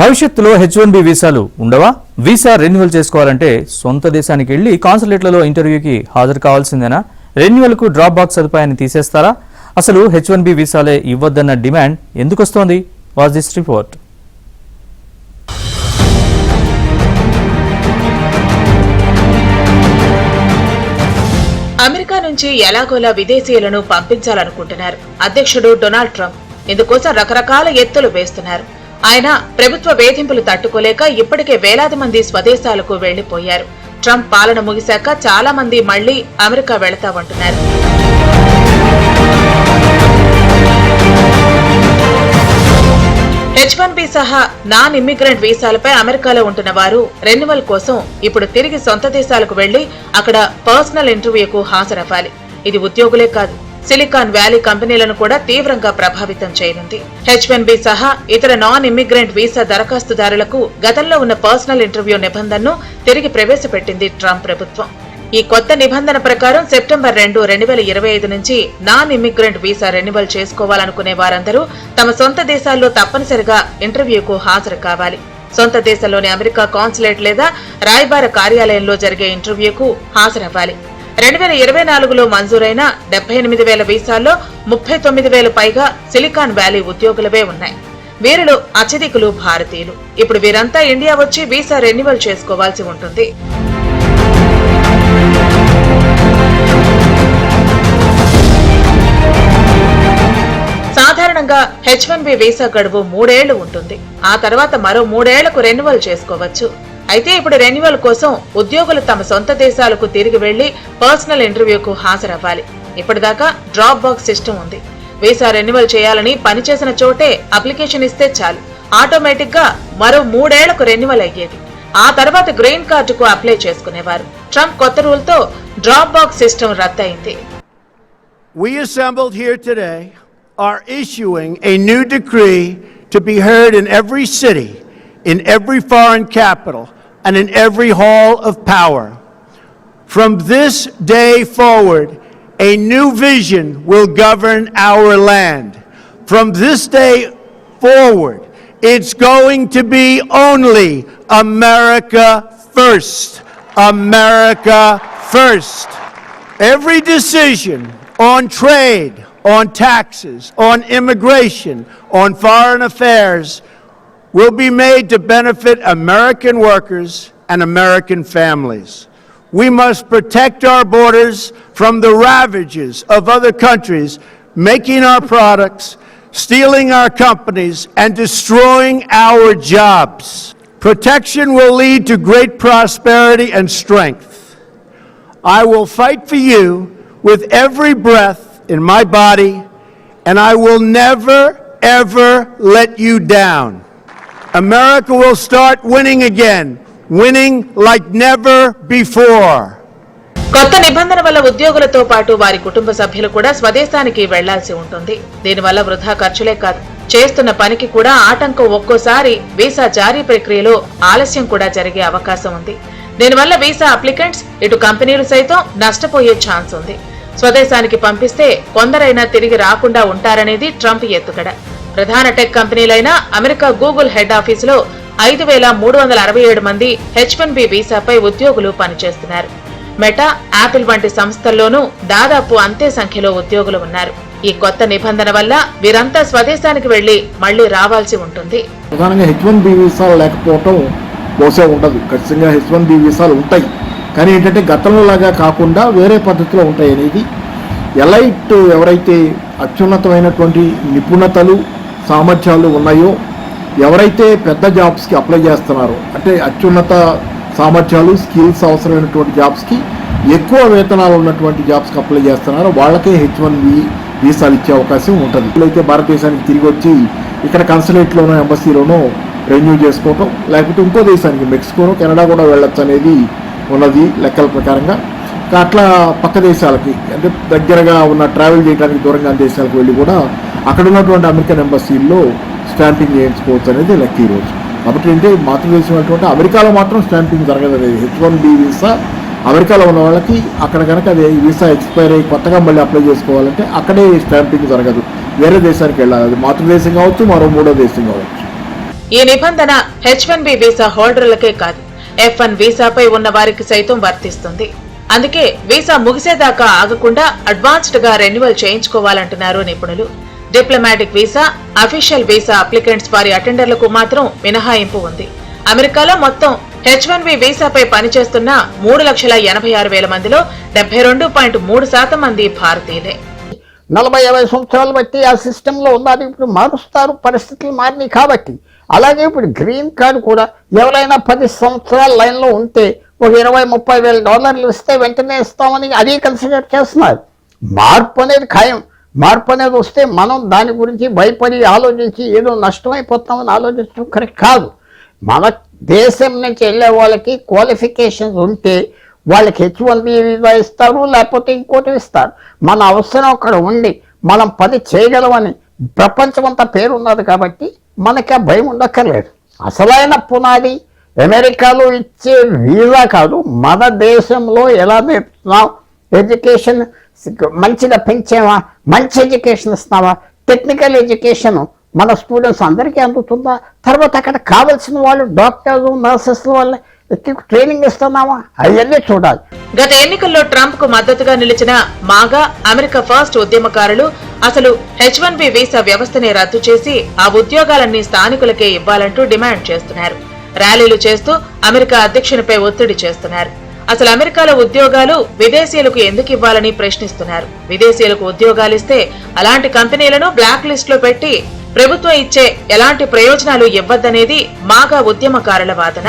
భవిష్యత్తులో H1B వీసాలు ఉండవా? వీసా రెన్యువల్ చేసుకోవాలంటే సొంత దేశానికి వెళ్లి కాన్సులేట్లలో ఇంటర్వ్యూకి హాజరు కావాల్సిందేనా? రెన్యువల్కు డ్రాప్ బాక్స్ సదుపాయాన్ని తీసేస్తారా? అసలు H1B వీసాలే ఇవ్వద్దన్న డిమాండ్ ఎందుకు వస్తోంది? Watch this report. అమెరికా నుంచి ఎలాగోలా విదేశీయులను పంపించాలనుకుంటున్నారు అధ్యక్షుడు డొనాల్డ్ ట్రంప్. ఇందుకోసం రకరకాల ఎత్తులు వేస్తున్నారు. ఆయన ప్రభుత్వ వేధింపులు తట్టుకోలేక ఇప్పటికే వేలాది మంది స్వదేశాలకు వెళ్లిపోయారు. ట్రంప్ పాలన ముగిశాక చాలా మంది మళ్లీ అమెరికా వెళతామంటున్నారు. H1B సహా నాన్ ఇమ్మిగ్రెంట్ వీసాలపై అమెరికాలో ఉంటున్న వారు రెన్యువల్ కోసం ఇప్పుడు తిరిగి సొంత దేశాలకు వెళ్లి అక్కడ పర్సనల్ ఇంటర్వ్యూకు హాజరవ్వాలి. ఇది ఉద్యోగులే కాదు, సిలికాన్ వ్యాలీ కంపెనీలను కూడా తీవ్రంగా ప్రభావితం చేయనుంది. H1B సహా ఇతర నాన్ ఇమ్మిగ్రెంట్ వీసా దరఖాస్తుదారులకు గతంలో ఉన్న పర్సనల్ ఇంటర్వ్యూ నిబంధనను తిరిగి ప్రవేశపెట్టింది ట్రంప్ ప్రభుత్వం. ఈ కొత్త నిబంధన ప్రకారం సెప్టెంబర్ 2, 2025 నుంచి నాన్ ఇమ్మిగ్రెంట్ వీసా రెన్యువల్ చేసుకోవాలనుకునే వారందరూ తమ సొంత దేశాల్లో తప్పనిసరిగా ఇంటర్వ్యూకు హాజరు కావాలి. సొంత దేశంలోని అమెరికా కాన్సులేట్ లేదా రాయబార కార్యాలయంలో జరిగే ఇంటర్వ్యూకు హాజరవ్వాలి. 2024లో మంజూరైన 78,000 వీసాల్లో 39,000 పైగా సిలికాన్ వ్యాలీ ఉద్యోగులవే ఉన్నాయి. వీరిలో అత్యధికులు భారతీయులు. ఇప్పుడు వీరంతా ఇండియా వచ్చి వీసా రెన్యువల్ చేసుకోవాల్సి ఉంటుంది. సాధారణంగా H1B వీసా గడువు 3 ఏళ్లు ఉంటుంది. ఆ తర్వాత మరో 3 ఏళ్లకు రెన్యువల్ చేసుకోవచ్చు. అయితే ఇప్పుడు రెన్యువల్ కోసం ఉద్యోగులు తమ సొంత దేశాలకు తిరిగి వెళ్లి పర్సనల్ ఇంటర్వ్యూకు హాజరవ్వాలి. ఇప్పటిదాకా డ్రాప్ బాక్స్ సిస్టమ్ ఉంది. వీసా రెన్యువల్ చేయాలని పనిచేసిన చోటే అప్లికేషన్ ఇస్తే చాలు, ఆటోమేటిక్ గా మరో 3 ఏళ్లకు రెన్యువల్ అయ్యేది. ఆ తర్వాత గ్రీన్ కార్డుకు అప్లై చేసుకునేవారు. ట్రంప్ కొత్త రూల్తో డ్రాప్ బాక్స్ సిస్టమ్ రద్దయింది. We assembled here today are issuing a new decree to be heard in every city, in every foreign capital, and in every hall of power. From this day forward, a new vision will govern our land. From this day forward, it's going to be only America first. America first. Every decision on trade, on taxes, on immigration, on foreign affairs will be made to benefit American workers and American families. We must protect our borders from the ravages of other countries making our products, stealing our companies, and destroying our jobs. Protection will lead to great prosperity and strength. I will fight for you with every breath in my body, and I will never, ever let you down. America will start winning again, winning like never before. కొత్త నిబంధన వల్ల ఉద్యోగులతో పాటు వారి కుటుంబ సభ్యులు కూడా స్వదేశానికి వెళ్లాల్సి ఉంటుంది. దీనివల్ల వృధా ఖర్చులే కాదు, చేస్తున్న పనికి కూడా ఆటంకం. ఒక్కోసారి వీసా జారీ ప్రక్రియలో ఆలస్యం కూడా జరిగే అవకాశం ఉంది. దీనివల్ల వీసా అప్లికెంట్స్, ఇటు కంపెనీలు సైతం నష్టపోయే ఛాన్స్ ఉంది. స్వదేశానికి పంపిస్తే కొందరైనా తిరిగి రాకుండా ఉంటారనేది ట్రంప్ ఎత్తుగడ. ప్రధాన టెక్ కంపెనీలైన అమెరికా గూగుల్ హెడ్ ఆఫీసులో 5,367 మంది H1B వీసాపై ఉద్యోగులు పనిచేస్తున్నారు. మెటా, యాపిల్ వంటి సంస్థల్లోనూ దాదాపు అంతే సంఖ్యలో ఉద్యోగులు ఉన్నారు. ఈ కొత్త నిబంధన వల్ల వీరంతా స్వదేశానికి వెళ్లి మళ్లీ రావాల్సి ఉంటుంది. ప్రధానంగా H1B వీసాలు లేకపోవటం బహుశా ఉండదు. ఖచ్చితంగా H1B వీసాలు ఉంటాయి, కానీ ఏంటంటే గతంలో లాగా కాకుండా వేరే పద్ధతిలో ఉంటాయి అనేది. ఎలైట్ ఎవరైతే అత్యున్నతమైనటువంటి నిపుణతలు, సామర్థ్యాలు ఉన్నాయో, ఎవరైతే పెద్ద జాబ్స్కి అప్లై చేస్తున్నారో, అంటే అత్యున్నత సామర్థ్యాలు, స్కిల్స్ అవసరమైనటువంటి జాబ్స్కి, ఎక్కువ వేతనాలు ఉన్నటువంటి జాబ్స్కి అప్లై చేస్తున్నారో వాళ్ళకే H1B వీసాలు ఇచ్చే అవకాశం ఉంటుంది. అయితే భారతదేశానికి తిరిగి వచ్చి ఇక్కడ కన్సులేట్లోనో ఎంబసీలోనో రెన్యూ చేసుకోవటం, లేకపోతే ఇంకో దేశానికి మెక్సికోనో కెనడా కూడా వెళ్ళొచ్చు అనేది ఉన్నది లెక్కల ప్రకారంగా. అట్లా పక్క దేశాలకి, అంటే దగ్గరగా ఉన్న ట్రావెల్ చేయడానికి దూరంగా దేశాలకు వెళ్ళి కూడా అక్కడ ఉన్నటువంటి అమెరికన్ ఎంబసీల్లో స్టాంపింగ్ చేయించుకోవచ్చు అనేది లెక్క ఈరోజు. కాబట్టి అంటే మాతృదేశం అటువంటి అమెరికాలో మాత్రం స్టాంపింగ్ జరగదు అనేది. H1B వీసా అమెరికాలో ఉన్న వాళ్ళకి అక్కడ కనుక అది వీసా ఎక్స్పైర్ అయ్యి కొత్తగా మళ్ళీ అప్లై చేసుకోవాలంటే అక్కడే స్టాంపింగ్ జరగదు, వేరే దేశానికి వెళ్ళాలి. అది మాతృదేశం కావచ్చు, మరో మూడో దేశం కావచ్చు. ఈ నిబంధన H1B వీసా హోల్డర్లకే కాదు, F1 వీసాపై ఉన్న వారికి సైతం వర్తిస్తుంది. అందుకే వీసా ముగిసేదాకా ఆగకుండా అడ్వాన్స్డ్ గా రెన్యువల్ చేయించుకోవాలంటున్నారు నిపుణులు. Diplomatic visa, official visa applicants వారి అటెండర్లకు మాత్రం మినహాయింపు ఉంది. అమెరికాలో మొత్తం H1B వీసాపై పనిచేస్తున్న 3,86,000 మందిలో 72.3% మంది భారతీయులే. 40-50 సంవత్సరాలు బట్టి ఆ సిస్టంలో ఉన్నారు. ఇప్పుడు మారుస్తారు, పరిస్థితులు మారినాయి కాబట్టి. అలాగే ఇప్పుడు గ్రీన్ కార్డు కూడా ఎవరైనా 10 సంవత్సరాల లైన్లో ఉంటే ఒక $20,000-30,000 ఇస్తే వెంటనే ఇస్తామని అది కన్సిడర్ చేస్తున్నారు. మార్పు అనేది ఖాయం. మార్పు అనేది వస్తే మనం దాని గురించి భయపడి ఆలోచించి ఏదో నష్టమైపోతామని ఆలోచించడం కరెక్ట్ కాదు. మన దేశం నుంచి వెళ్ళే వాళ్ళకి క్వాలిఫికేషన్స్ ఉంటే వాళ్ళకి H1B వీసా ఇస్తారు, లేకపోతే ఇంకోటి ఇస్తారు. మన అవసరం అక్కడ ఉండి మనం పని చేయగలమని ప్రపంచం అంతా పేరున్నది కాబట్టి మనకి ఆ భయం ఉండక్కర్లేదు. అసలైన పునాది అమెరికాలో ఇచ్చే వీసా కాదు, మన దేశంలో ఎలా నేర్పుతున్నాం, ఎడ్యుకేషన్ మంచిగా పెంచామా, మంచి ఎడ్యుకేషన్ ఇస్తున్నావా, టెక్నికల్ ఎడ్యుకేషన్ మన స్టూడెంట్స్ అందరికీ అందుతుందా, తర్వాత అక్కడ కావాల్సిన వాళ్ళు డాక్టర్లు, నర్సెస్ వాళ్ళ ట్రైనింగ్ ఇస్తున్నామా, అవన్నీ చూడాలి. గత ఎన్నికల్లో ట్రంప్ కు మద్దతుగా నిలిచిన మాగా అమెరికా ఫస్ట్ ఉద్యమకారులు అసలు H1B వీసా వ్యవస్థనే రద్దు చేసి ఆ ఉద్యోగాలన్నీ స్థానికులకే ఇవ్వాలంటూ డిమాండ్ చేస్తున్నారు. ర్యాలీలు చేస్తూ అమెరికా అధ్యక్షునిపై ఒత్తిడి చేస్తున్నారు. అసలు అమెరికాలో ఉద్యోగాలు విదేశీయులకు ఎందుకు ఇవ్వాలని ప్రశ్నిస్తున్నారు. విదేశీయులకు ఉద్యోగాలిస్తే అలాంటి కంపెనీలను బ్లాక్ లిస్ట్ లో పెట్టి ప్రభుత్వం ఇచ్చే ఎలాంటి ప్రయోజనాలు ఇవ్వద్దనేది మాగా ఉద్యమకారుల వాదన.